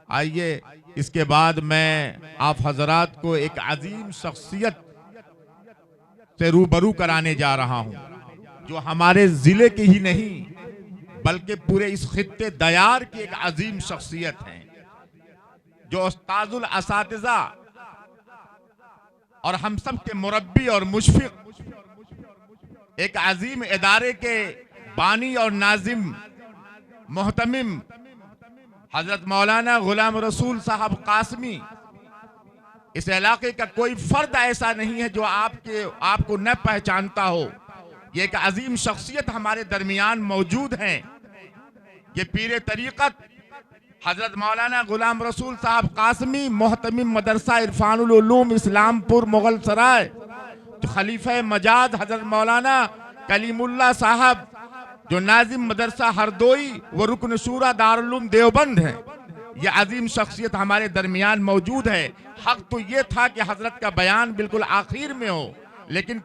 آئیے اس کے بعد میں آپ حضرات کو ایک عظیم شخصیت سے روبرو کرانے جا رہا ہوں، جو ہمارے ضلع کی ہی نہیں بلکہ پورے اس خطے دیار کی ایک عظیم شخصیت ہے، جو استاذ الاساتذہ اور ہم سب کے مربی اور مشفق، ایک عظیم ادارے کے بانی اور ناظم محتمم حضرت مولانا غلام رسول صاحب قاسمی۔ اس علاقے کا کوئی فرد ایسا نہیں ہے جو آپ کو نہ پہچانتا ہو۔ یہ ایک عظیم شخصیت ہمارے درمیان موجود ہیں۔ یہ پیر طریقت حضرت مولانا غلام رسول صاحب قاسمی، محتمم مدرسہ عرفان العلوم اسلام پور مغل سرائے، جو خلیفہ مجاد حضرت مولانا کلیم اللہ صاحب، جو ناظم مدرسہ ہردوئی و رکن شورا دارالعلوم دیوبند ہیں، یہ عظیم شخصیت ہمارے درمیان موجود ہے۔ حق تو یہ تھا کہ حضرت کا بیان بالکل آخر میں ہو، لیکن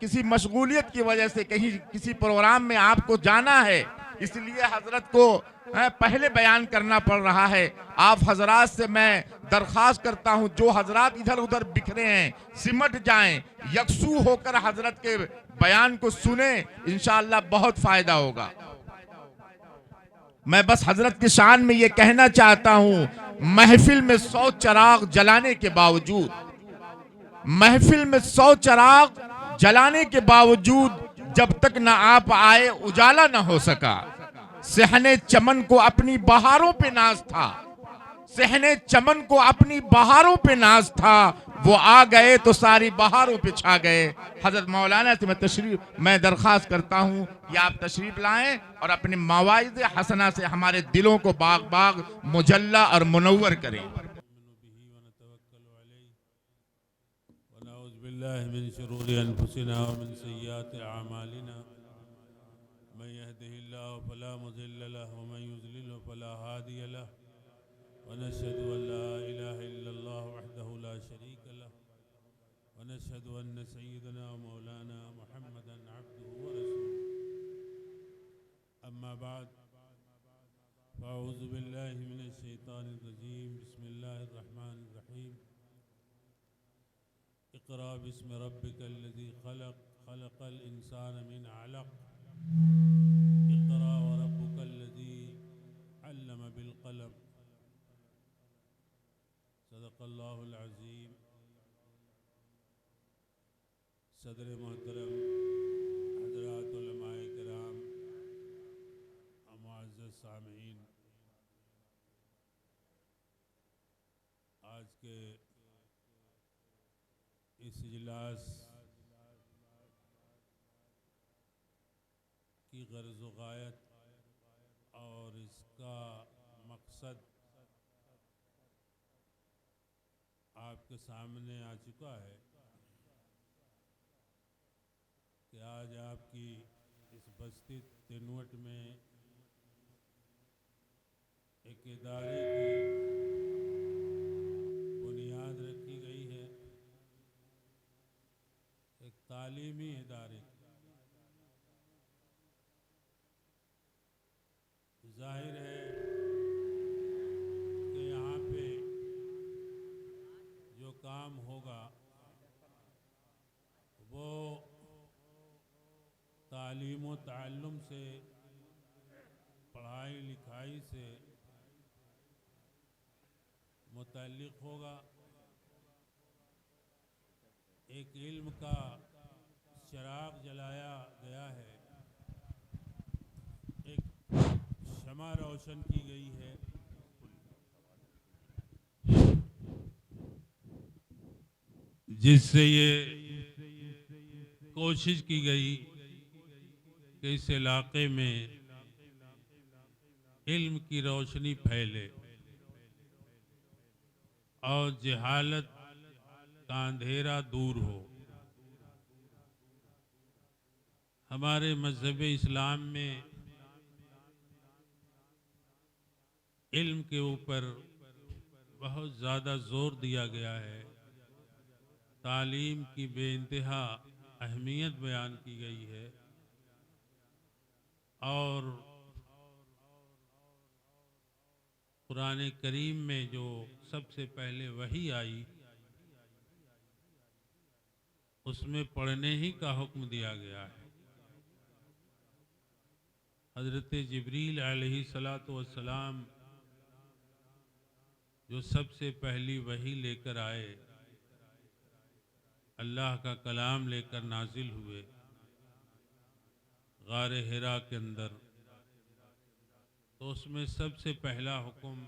کسی مشغولیت کی وجہ سے کہیں کسی پروگرام میں آپ کو جانا ہے، اس لیے حضرت کو پہلے بیان کرنا پڑ رہا ہے۔ آپ حضرات سے میں درخواست کرتا ہوں، جو حضرات ادھر ادھر بکھرے ہیں سمٹ جائیں، یکسو ہو کر حضرت کے بیان کو سنیں، انشاءاللہ بہت فائدہ ہوگا۔ میں بس حضرت کی شان میں یہ کہنا چاہتا ہوں، محفل میں 100 چراغ جلانے کے باوجود، محفل میں 100 چراغ جلانے کے باوجود جب تک نہ آپ آئے اجالا نہ ہو سکا۔ صحن چمن کو اپنی بہاروں پہ ناز تھا، صحن چمن کو اپنی بہاروں پہ ناز تھا، وہ آ گئے تو ساری بہاروں پہ چھا گئے۔ حضرت مولانا سے میں درخواست کرتا ہوں کہ آپ تشریف لائیں اور اپنے مواعظ حسنہ سے ہمارے دلوں کو باغ باغ مجلہ اور منور کریں۔ ونعوذ بالله من شرور أنفسنا ومن سيئات أعمالنا، من يهده الله فلا مضل له ومن يضلل فلا هادي له، ونشهد أن لا إله إلا الله وحده لا شريك له، ونشهد أن سيدنا ومولانا محمدا عبده ورسوله، أما بعد فأعوذ بالله من الشيطان الرجيم، بسم الله الرحمن الرحيم، اقرأ باسم ربك الذي خلق، خلق الإنسان من علق، اقرأ وربك الذي علم بالقلم، صدق الله العظيم۔ صدر محترم حضرات علماء کرام، معزز سامعین، آج کے اس اجلاس کی غرض و غایت اور اس کا مقصد آپ کے سامنے آ چکا ہے کہ آج آپ کی اس بستی تنوٹ میں ایک ادارے کی بنیاد رکھی گئی ہے، ایک تعلیمی ادارے کی۔ ظاہر ہے کہ یہاں پہ جو کام ہوگا وہ تعلیم و تعلم سے، پڑھائی لکھائی سے متعلق ہوگا، ایک علم کا چراغ جلایا گیا ہے، ایک شمع روشن کی گئی ہے، جس سے یہ کوشش کی گئی کہ اس علاقے میں علم کی روشنی پھیلے اور جہالت کا اندھیرا دور ہو۔ ہمارے مذہب اسلام میں علم کے اوپر بہت زیادہ زور دیا گیا ہے، تعلیم کی بے انتہا اہمیت بیان کی گئی ہے، اور قرآن کریم میں جو سب سے پہلے وحی آئی اس میں پڑھنے ہی کا حکم دیا گیا ہے۔ حضرت جبریل علیہ الصلاۃ والسلام جو سب سے پہلی وحی لے کر آئے، اللہ کا کلام لے کر نازل ہوئے غار حرا کے اندر، تو اس میں سب سے پہلا حکم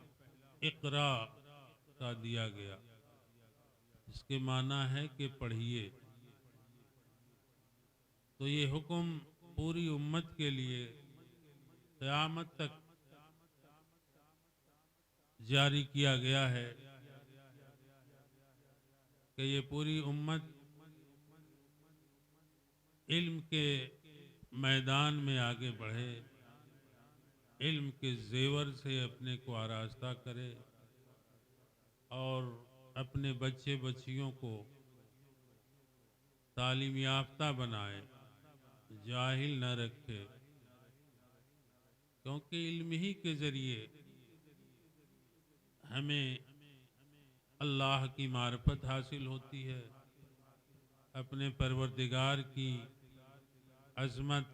اقرا کا دیا گیا، اس کے معنی ہے کہ پڑھیے۔ تو یہ حکم پوری امت کے لیے قیامت تک جاری کیا گیا ہے کہ یہ پوری امت علم کے میدان میں آگے بڑھے، علم کے زیور سے اپنے کو آراستہ کرے اور اپنے بچے بچیوں کو تعلیم یافتہ بنائے، جاہل نہ رکھے، کیونکہ علم ہی کے ذریعے ہمیں اللہ کی معرفت حاصل ہوتی ہے، اپنے پروردگار کی عظمت،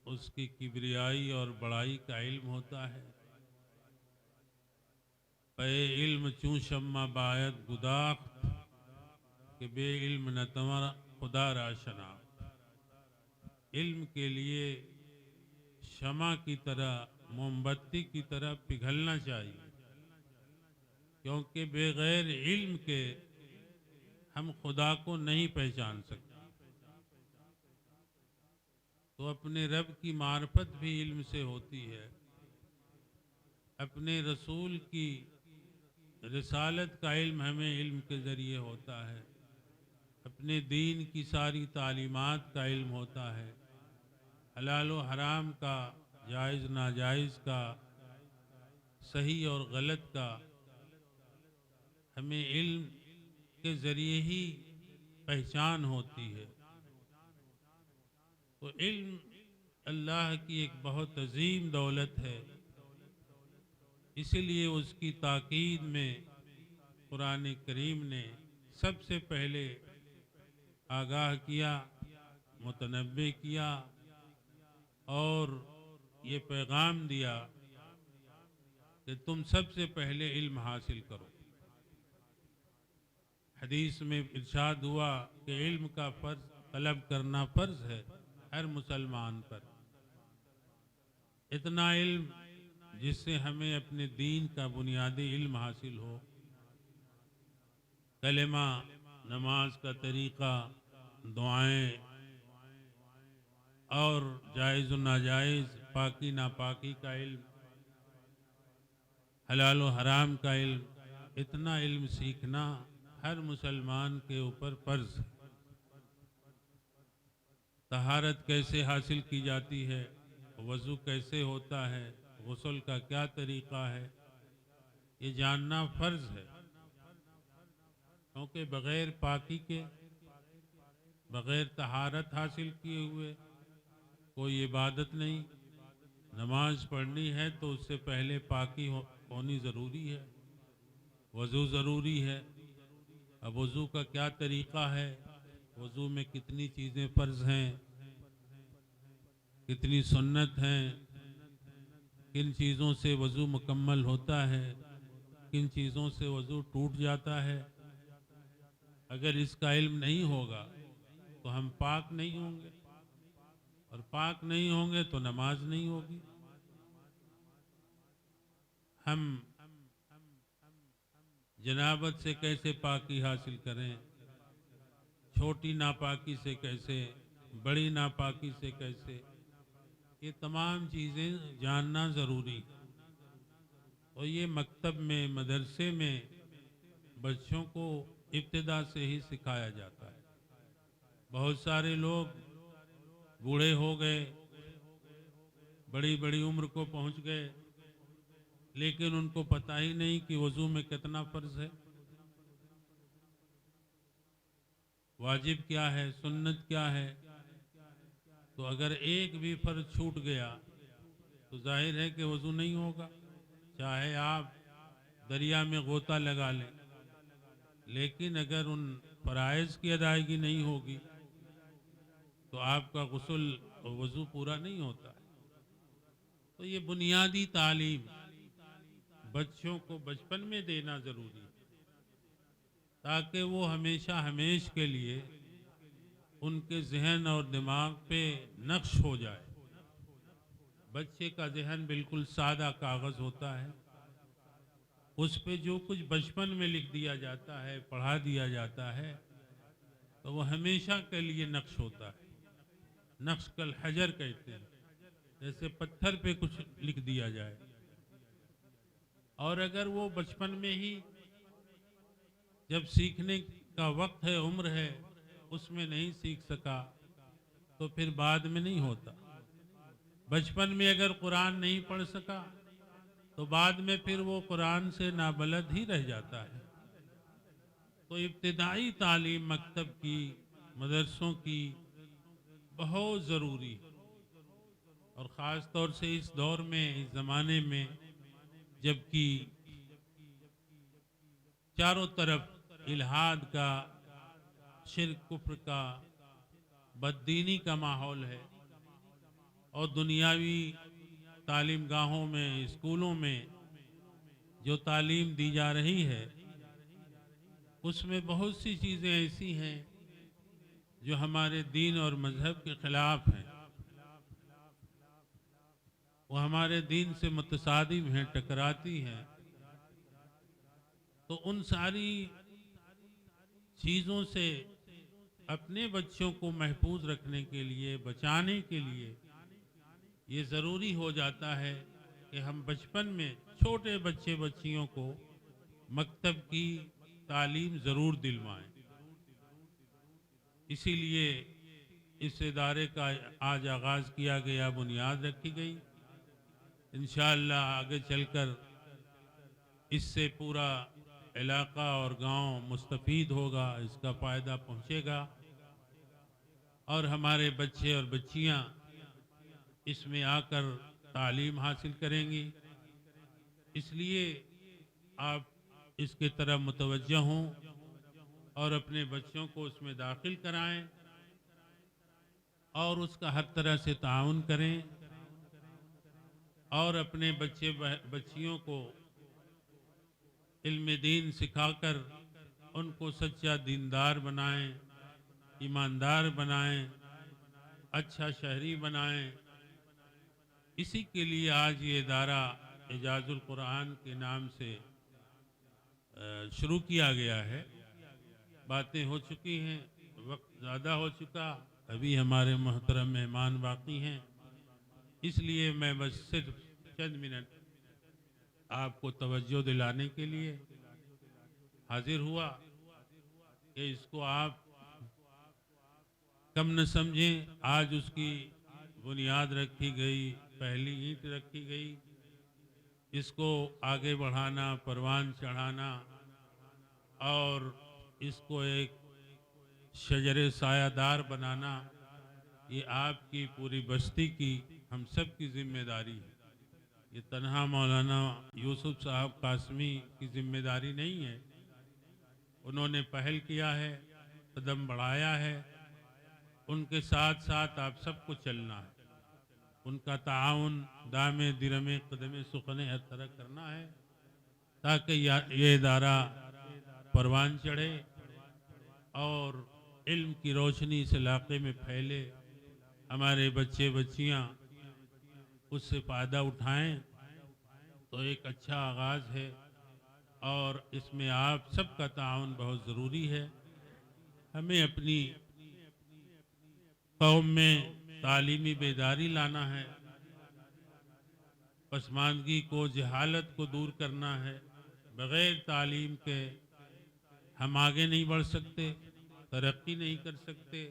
اس کی کبریائی اور بڑائی کا علم ہوتا ہے۔ پے علم چون شمع باید گداخت، کہ بے علم نہ تمہارا خدا را شناخت۔ علم کے لیے شمع کی طرح، موم بتی کی طرح پگھلنا چاہیے، کیونکہ بغیر علم کے ہم خدا کو نہیں پہچان سکتے۔ تو اپنے رب کی معرفت بھی علم سے ہوتی ہے، اپنے رسول کی رسالت کا علم ہمیں علم کے ذریعے ہوتا ہے، اپنے دین کی ساری تعلیمات کا علم ہوتا ہے، حلال و حرام کا، جائز ناجائز کا، صحیح اور غلط کا، ہمیں علم کے ذریعے ہی پہچان ہوتی ہے۔ تو علم اللہ کی ایک بہت عظیم دولت ہے، اسی لیے اس کی تاکید میں قرآن کریم نے سب سے پہلے آگاہ کیا، متنبع کیا اور یہ پیغام دیا کہ تم سب سے پہلے علم حاصل کرو۔ حدیث میں ارشاد ہوا کہ علم کا فرض طلب کرنا فرض ہے ہر مسلمان پر، اتنا علم جس سے ہمیں اپنے دین کا بنیادی علم حاصل ہو، کلمہ، نماز کا طریقہ، دعائیں اور جائز و ناجائز، پاکی ناپاکی کا علم، حلال و حرام کا علم، اتنا علم سیکھنا ہر مسلمان کے اوپر فرض ہے۔ طہارت کیسے حاصل کی جاتی ہے، وضو کیسے ہوتا ہے، غسل کا کیا طریقہ ہے، یہ جاننا فرض ہے، کیونکہ بغیر پاکی کے، بغیر طہارت حاصل کیے ہوئے کوئی عبادت نہیں۔ نماز پڑھنی ہے تو اس سے پہلے پاکی ہونی ضروری ہے، وضو ضروری ہے۔ اب وضو کا کیا طریقہ ہے، وضو میں کتنی چیزیں فرض ہیں، کتنی سنت ہیں، کن چیزوں سے وضو مکمل ہوتا ہے، کن چیزوں سے وضو ٹوٹ جاتا ہے، اگر اس کا علم نہیں ہوگا تو ہم پاک نہیں ہوں گے، اور پاک نہیں ہوں گے تو نماز نہیں ہوگی۔ ہم جنابت سے کیسے پاکی حاصل کریں، چھوٹی ناپاکی سے کیسے، بڑی ناپاکی سے کیسے، یہ تمام چیزیں جاننا ضروری ہے۔ اور یہ مکتب میں، مدرسے میں بچوں کو ابتدا سے ہی سکھایا جاتا ہے۔ بہت سارے لوگ بوڑھے ہو گئے، بڑی بڑی عمر کو پہنچ گئے، لیکن ان کو پتہ ہی نہیں کہ وضو میں کتنا فرض ہے، واجب کیا ہے، سنت کیا ہے۔ تو اگر ایک بھی فرض چھوٹ گیا تو ظاہر ہے کہ وضو نہیں ہوگا، چاہے آپ دریا میں غوطہ لگا لیں، لیکن اگر ان فرائض کی ادائیگی نہیں ہوگی تو آپ کا غسل اور وضو پورا نہیں ہوتا۔ تو یہ بنیادی تعلیم بچوں کو بچپن میں دینا ضروری ہے، تاکہ وہ ہمیشہ ہمیش کے لیے ان کے ذہن اور دماغ پہ نقش ہو جائے۔ بچے کا ذہن بالکل سادہ کاغذ ہوتا ہے، اس پہ جو کچھ بچپن میں لکھ دیا جاتا ہے، پڑھا دیا جاتا ہے، تو وہ ہمیشہ کے لیے نقش ہوتا ہے۔ نقش کل حجر کہتے ہیں، جیسے پتھر پہ کچھ لکھ دیا جائے۔ اور اگر وہ بچپن میں ہی جب سیکھنے کا وقت ہے، عمر ہے، اس میں نہیں سیکھ سکا تو پھر بعد میں نہیں ہوتا۔ بچپن میں اگر قرآن نہیں پڑھ سکا تو بعد میں پھر وہ قرآن سے نابلد ہی رہ جاتا ہے۔ تو ابتدائی تعلیم مکتب کی، مدرسوں کی بہت ضروری ہے، اور خاص طور سے اس دور میں، اس زمانے میں، جبکہ چاروں طرف الحاد کا، شرک کفر کا، بددینی کا ماحول ہے، اور دنیاوی تعلیم گاہوں میں، اسکولوں میں جو تعلیم دی جا رہی ہے، اس میں بہت سی چیزیں ایسی ہیں جو ہمارے دین اور مذہب کے خلاف ہیں، وہ ہمارے دین سے متصادم ہیں، ٹکراتی ہیں۔ تو ان ساری چیزوں سے اپنے بچوں کو محفوظ رکھنے کے لیے، بچانے کے لیے یہ ضروری ہو جاتا ہے کہ ہم بچپن میں چھوٹے بچے بچیوں کو مکتب کی تعلیم ضرور دلوائیں۔ اسی لیے اس ادارے کا آج آغاز کیا گیا، بنیاد رکھی گئی۔ انشاءاللہ آگے چل کر اس سے پورا علاقہ اور گاؤں مستفید ہوگا، اس کا فائدہ پہنچے گا، اور ہمارے بچے اور بچیاں اس میں آ کر تعلیم حاصل کریں گی۔ اس لیے آپ اس کی طرف متوجہ ہوں اور اپنے بچوں کو اس میں داخل کرائیں، اور اس کا ہر طرح سے تعاون کریں، اور اپنے بچے بچیوں کو علم دین سکھا کر ان کو سچا دیندار بنائیں، ایماندار بنائیں، اچھا شہری بنائیں۔ اسی کے لیے آج یہ ادارہ اعجاز القرآن کے نام سے شروع کیا گیا ہے۔ باتیں ہو چکی ہیں، وقت زیادہ ہو چکا، ابھی ہمارے محترم مہمان باقی ہیں، اس لیے میں بس صرف چند منٹ آپ کو توجہ دلانے کے لیے حاضر ہوا کہ اس کو آپ کم نہ سمجھیں۔ آج اس کی بنیاد رکھی گئی، پہلی اینٹ رکھی گئی، اس کو آگے بڑھانا، پروان چڑھانا، اور اس کو ایک شجر سایہ دار بنانا، یہ آپ کی پوری بستی کی، ہم سب کی ذمہ داری ہے۔ یہ تنہا مولانا یوسف صاحب قاسمی کی ذمہ داری نہیں ہے، انہوں نے پہل کیا ہے، قدم بڑھایا ہے، ان کے ساتھ ساتھ آپ سب کو چلنا ہے، ان کا تعاون دامے درمے قدمے سخنے ہر طرح کرنا ہے، تاکہ یہ ادارہ پروان چڑھے اور علم کی روشنی اس علاقے میں پھیلے، ہمارے بچے بچیاں اس سے فائدہ اٹھائیں۔ تو ایک اچھا آغاز ہے، اور اس میں آپ سب کا تعاون بہت ضروری ہے۔ ہمیں اپنی قوم میں تعلیمی بیداری لانا ہے، پسماندگی کو، جہالت کو دور کرنا ہے۔ بغیر تعلیم کے ہم آگے نہیں بڑھ سکتے، ترقی نہیں کر سکتے۔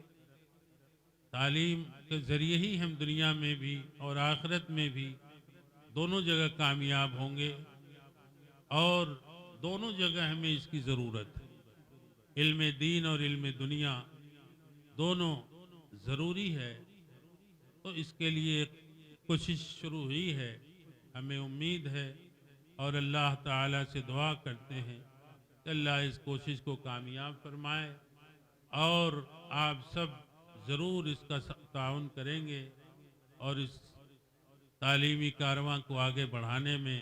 تعلیم کے ذریعے ہی ہم دنیا میں بھی اور آخرت میں بھی دونوں جگہ کامیاب ہوں گے، اور دونوں جگہ ہمیں اس کی ضرورت ہے۔ علم دین اور علم دنیا دونوں ضروری ہے، تو اس کے لیے کوشش شروع ہوئی ہے، ہمیں امید ہے اور اللہ تعالیٰ سے دعا کرتے ہیں کہ اللہ اس کوشش کو کامیاب فرمائے اور آپ سب ضرور اس کا تعاون کریں گے اور اس تعلیمی کارواں کو آگے بڑھانے میں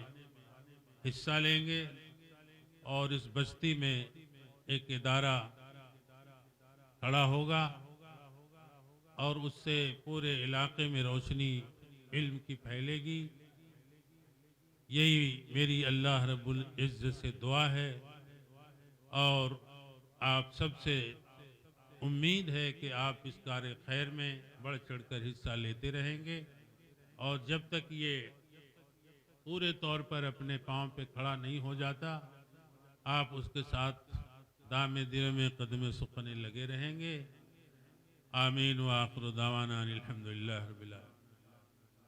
حصہ لیں گے اور اس بستی میں ایک ادارہ کھڑا ہوگا اور اس سے پورے علاقے میں روشنی علم کی پھیلے گی. یہی میری اللہ رب العزت سے دعا ہے اور آپ سب سے امید ہے کہ آپ اس کار خیر میں بڑھ چڑھ کر حصہ لیتے رہیں گے اور جب تک یہ پورے طور پر اپنے پاؤں پہ کھڑا نہیں ہو جاتا آپ اس کے ساتھ دامے دل میں قدم سخنے لگے رہیں گے. آمین و آخر دعوانا الحمدللہ رب العالمین.